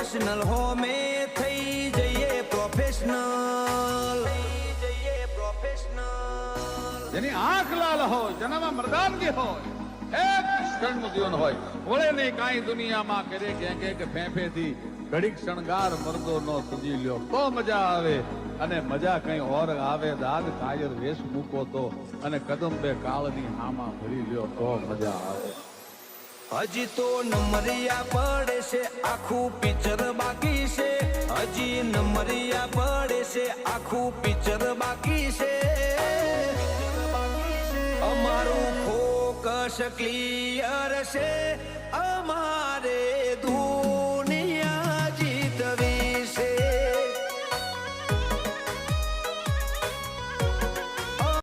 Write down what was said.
Professional હોમે થઈ જઈએ પ્રોફેશનલ જેની આંખ લાલ હોય, જેનામાં મર્દાનગી હોય, એક ક્ષણનું જીવન હોય, વળે નહીં કાંઈ દુનિયામાં કરે કે ફેંફેથી ઘડીક શણગાર મરદો નો સજી લ્યો તો મજા આવે, અને મજા કઈ ઓર આવે દાદ કાયર વેશ મૂકો તો, અને કદમ બે કાળની હામાં ભરી લ્યો તો મજા આવે. હજી તો નમરિયા પડે છે, આખું પિક્ચર બાકી છે. હજી નમરિયા પડે છે, આખું પિક્ચર બાકી છે. અમારું ફોકસ ક્લિયર છે, અમારે